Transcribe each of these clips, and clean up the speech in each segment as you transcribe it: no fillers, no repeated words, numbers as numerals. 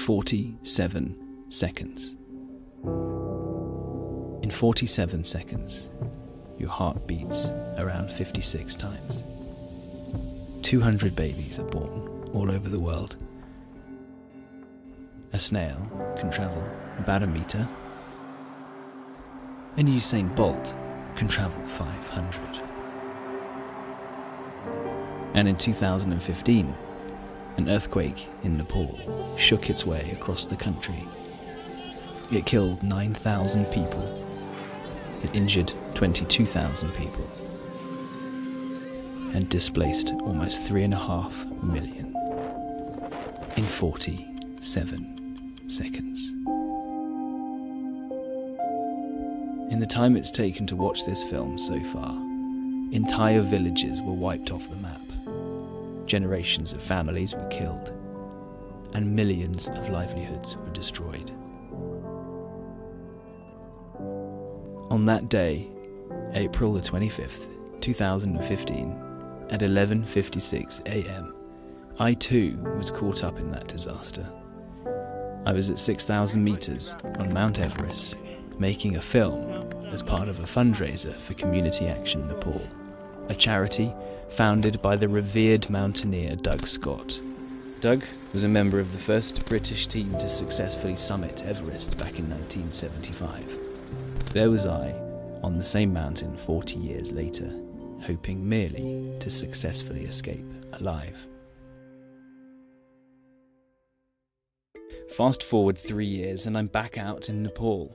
47 seconds. In 47 seconds, your heart beats around 56 times. 200 babies are born all over the world. A snail can travel about a metre. And Usain Bolt can travel 500. And in 2015, an earthquake in Nepal shook its way across the country. It killed 9,000 people. It injured 22,000 people. And displaced almost 3.5 million. In 47 seconds. In the time it's taken to watch this film so far, entire villages were wiped off the map. Generations of families were killed, and millions of livelihoods were destroyed. On that day, April the 25th, 2015, at 11:56 a.m, I too was caught up in that disaster. I was at 6,000 metres on Mount Everest, making a film as part of a fundraiser for Community Action Nepal, a charity founded by the revered mountaineer Doug Scott. Doug was a member of the first British team to successfully summit Everest back in 1975. There was I, on the same mountain 40 years later, hoping merely to successfully escape alive. Fast forward 3 years and I'm back out in Nepal,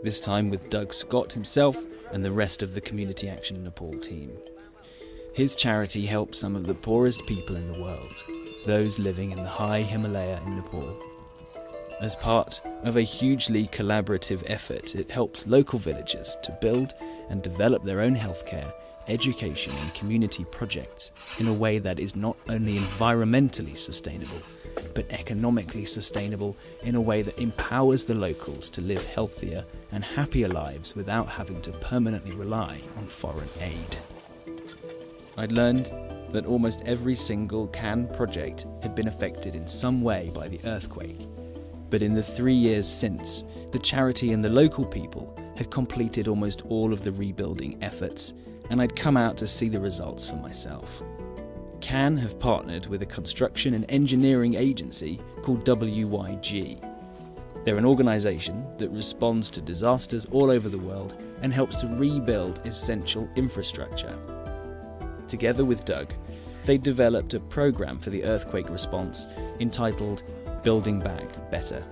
this time with Doug Scott himself and the rest of the Community Action Nepal team. His charity helps some of the poorest people in the world, those living in the high Himalaya in Nepal. As part of a hugely collaborative effort, it helps local villagers to build and develop their own healthcare, education and community projects in a way that is not only environmentally sustainable, but economically sustainable in a way that empowers the locals to live healthier and happier lives without having to permanently rely on foreign aid. I'd learned that almost every single CAN project had been affected in some way by the earthquake, but in the 3 years since, the charity and the local people had completed almost all of the rebuilding efforts, and I'd come out to see the results for myself. CAN have partnered with a construction and engineering agency called WYG. They're an organisation that responds to disasters all over the world and helps to rebuild essential infrastructure. Together with Doug, they developed a programme for the earthquake response entitled Building Back Better,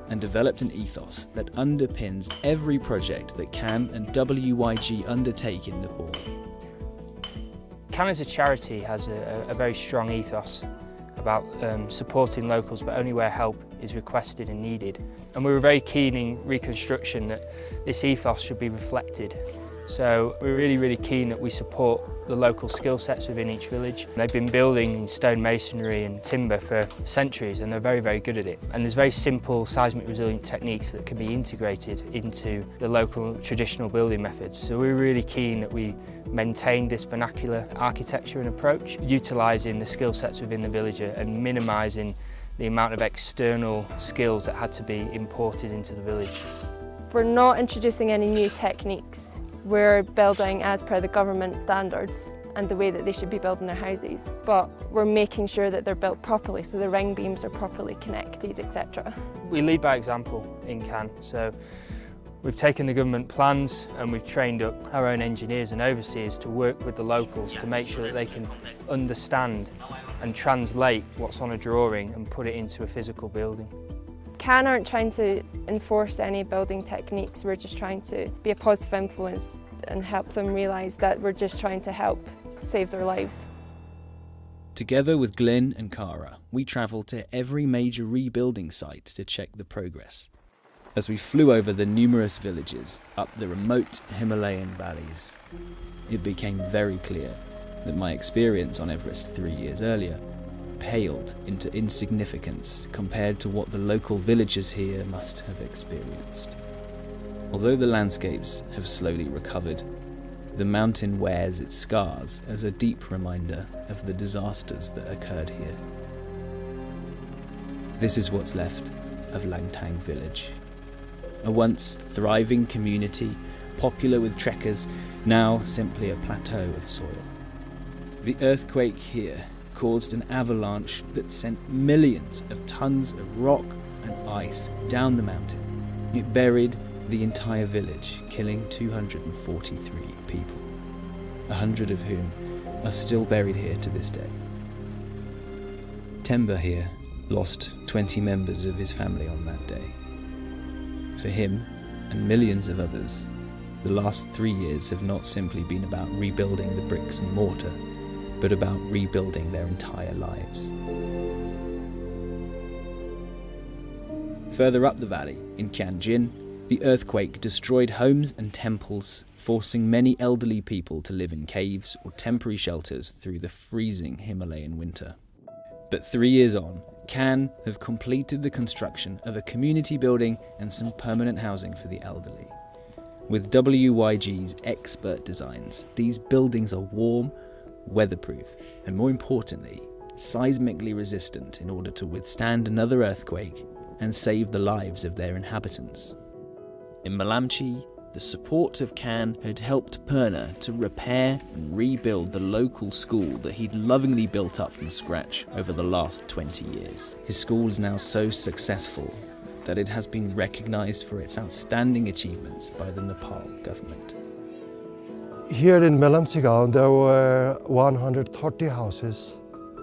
and developed an ethos that underpins every project that CAN and WYG undertake in Nepal. CAN as a charity has a very strong ethos about supporting locals, but only where help is requested and needed. And we were very keen in reconstruction that this ethos should be reflected. So we're really keen that we support the local skill sets within each village. They've been building stone masonry and timber for centuries, and they're very good at it. And there's very simple seismic resilient techniques that can be integrated into the local traditional building methods. So we're really keen that we maintain this vernacular architecture and approach, utilising the skill sets within the village and minimising the amount of external skills that had to be imported into the village. We're not introducing any new techniques. We're building as per the government standards and the way that they should be building their houses, but we're making sure that they're built properly, so the ring beams are properly connected, etc. We lead by example in CAN, so we've taken the government plans and we've trained up our own engineers and overseers to work with the locals to make sure that they can understand and translate what's on a drawing and put it into a physical building. CAN aren't trying to enforce any building techniques, we're just trying to be a positive influence and help them realise that we're just trying to help save their lives. Together with Glyn and Cara, we travelled to every major rebuilding site to check the progress. As we flew over the numerous villages up the remote Himalayan valleys, it became very clear that my experience on Everest 3 years earlier paled into insignificance compared to what the local villagers here must have experienced. Although the landscapes have slowly recovered, the mountain wears its scars as a deep reminder of the disasters that occurred here. This is what's left of Langtang village. A once thriving community, popular with trekkers, now simply a plateau of soil. The earthquake here caused an avalanche that sent millions of tons of rock and ice down the mountain. It buried the entire village, killing 243 people, 100 of whom are still buried here to this day. Temba here lost 20 members of his family on that day. For him, and millions of others, the last 3 years have not simply been about rebuilding the bricks and mortar, but about rebuilding their entire lives. Further up the valley, in Tianjin, the earthquake destroyed homes and temples, forcing many elderly people to live in caves or temporary shelters through the freezing Himalayan winter. But 3 years on, Can have completed the construction of a community building and some permanent housing for the elderly. With WYG's expert designs, these buildings are warm, weatherproof, and more importantly, seismically resistant in order to withstand another earthquake and save the lives of their inhabitants. In Malamchi, the support of Can had helped Purna to repair and rebuild the local school that he'd lovingly built up from scratch over the last 20 years. His school is now so successful that it has been recognised for its outstanding achievements by the Nepal government. Here in Malamchi Gaon, there were 130 houses,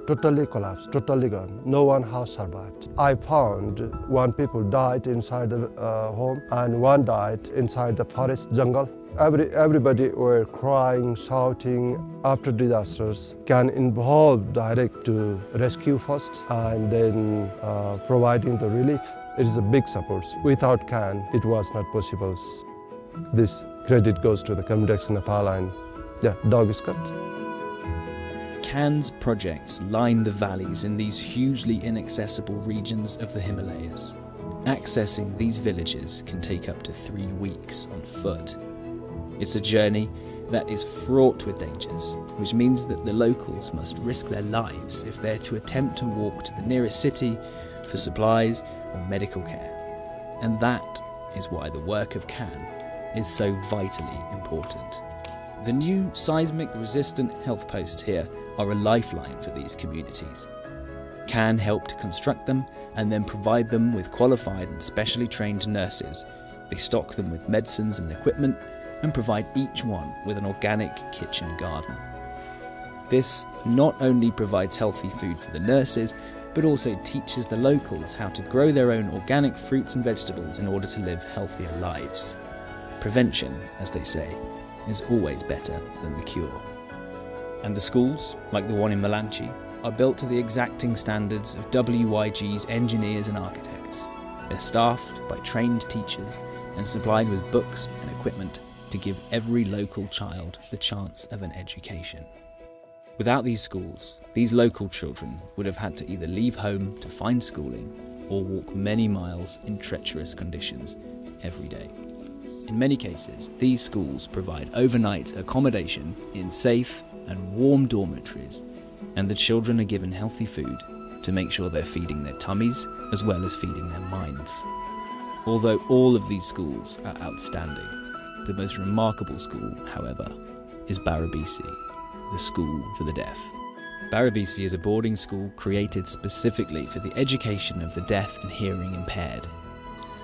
totally collapsed, totally gone. No one house survived. I found one people died inside the home and one died inside the forest jungle. Everybody were crying, shouting. After disasters, Can involve direct to rescue first and then providing the relief. It is a big support. Without Can, it was not possible. This credit goes to the Community of Nepal and dog is cut. Can's projects line the valleys in these hugely inaccessible regions of the Himalayas. Accessing these villages can take up to 3 weeks on foot. It's a journey that is fraught with dangers, which means that the locals must risk their lives if they're to attempt to walk to the nearest city for supplies or medical care. And that is why the work of Can is so vitally important. The new seismic-resistant health posts here are a lifeline for these communities. Can help to construct them and then provide them with qualified and specially trained nurses. They stock them with medicines and equipment and provide each one with an organic kitchen garden. This not only provides healthy food for the nurses, but also teaches the locals how to grow their own organic fruits and vegetables in order to live healthier lives. Prevention, as they say, is always better than the cure. And the schools, like the one in Malamchi, are built to the exacting standards of WYG's engineers and architects. They're staffed by trained teachers and supplied with books and equipment to give every local child the chance of an education. Without these schools, these local children would have had to either leave home to find schooling or walk many miles in treacherous conditions every day. In many cases, these schools provide overnight accommodation in safe and warm dormitories, and the children are given healthy food to make sure they're feeding their tummies as well as feeding their minds. Although all of these schools are outstanding, the most remarkable school, however, is Barabisi, the school for the deaf. Barabisi is a boarding school created specifically for the education of the deaf and hearing impaired.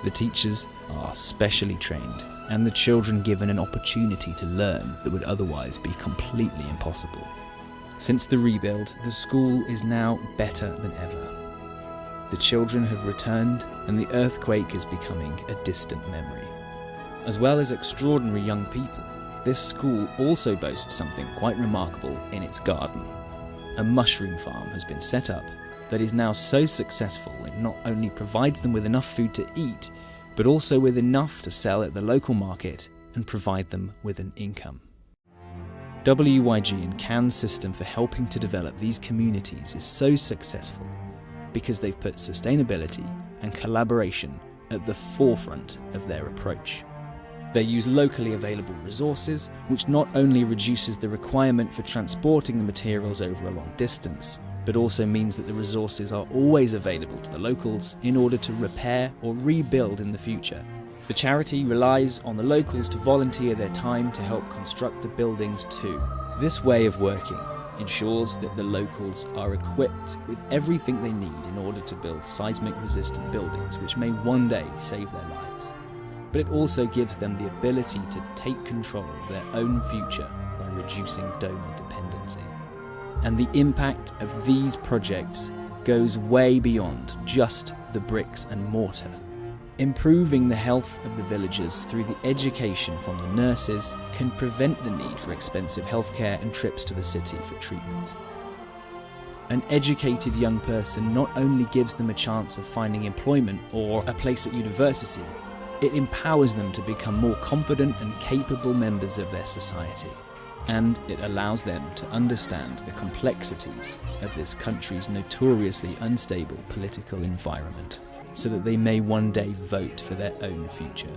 The teachers are specially trained, and the children given an opportunity to learn that would otherwise be completely impossible. Since the rebuild, the school is now better than ever. The children have returned, and the earthquake is becoming a distant memory. As well as extraordinary young people, this school also boasts something quite remarkable in its garden. A mushroom farm has been set up that is now so successful it not only provides them with enough food to eat, but also with enough to sell at the local market and provide them with an income. WYG and Can's system for helping to develop these communities is so successful because they've put sustainability and collaboration at the forefront of their approach. They use locally available resources, which not only reduces the requirement for transporting the materials over a long distance, but also means that the resources are always available to the locals in order to repair or rebuild in the future. The charity relies on the locals to volunteer their time to help construct the buildings too. This way of working ensures that the locals are equipped with everything they need in order to build seismic-resistant buildings which may one day save their lives. But it also gives them the ability to take control of their own future by reducing donor dependency. And the impact of these projects goes way beyond just the bricks and mortar. Improving the health of the villagers through the education from the nurses can prevent the need for expensive healthcare and trips to the city for treatment. An educated young person not only gives them a chance of finding employment or a place at university, it empowers them to become more confident and capable members of their society. And it allows them to understand the complexities of this country's notoriously unstable political environment, so that they may one day vote for their own future.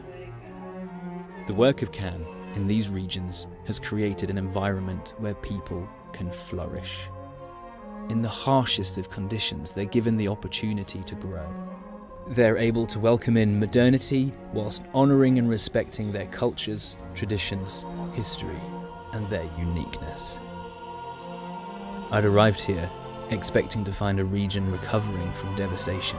The work of CAN in these regions has created an environment where people can flourish. In the harshest of conditions, they're given the opportunity to grow. They're able to welcome in modernity whilst honouring and respecting their cultures, traditions, history, and their uniqueness. I'd arrived here expecting to find a region recovering from devastation,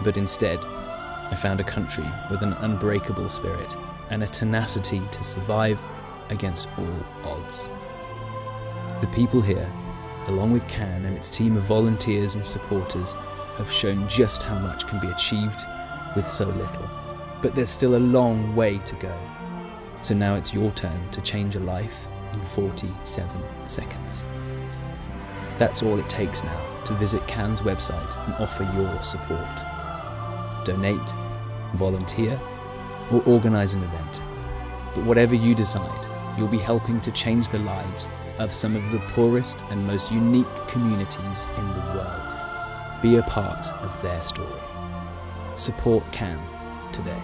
but instead, I found a country with an unbreakable spirit and a tenacity to survive against all odds. The people here, along with CAN and its team of volunteers and supporters, have shown just how much can be achieved with so little. But there's still a long way to go. So now it's your turn to change a life in 47 seconds. That's all it takes now to visit CAN's website and offer your support. Donate, volunteer, or organise an event. But whatever you decide, you'll be helping to change the lives of some of the poorest and most unique communities in the world. Be a part of their story. Support CAN today.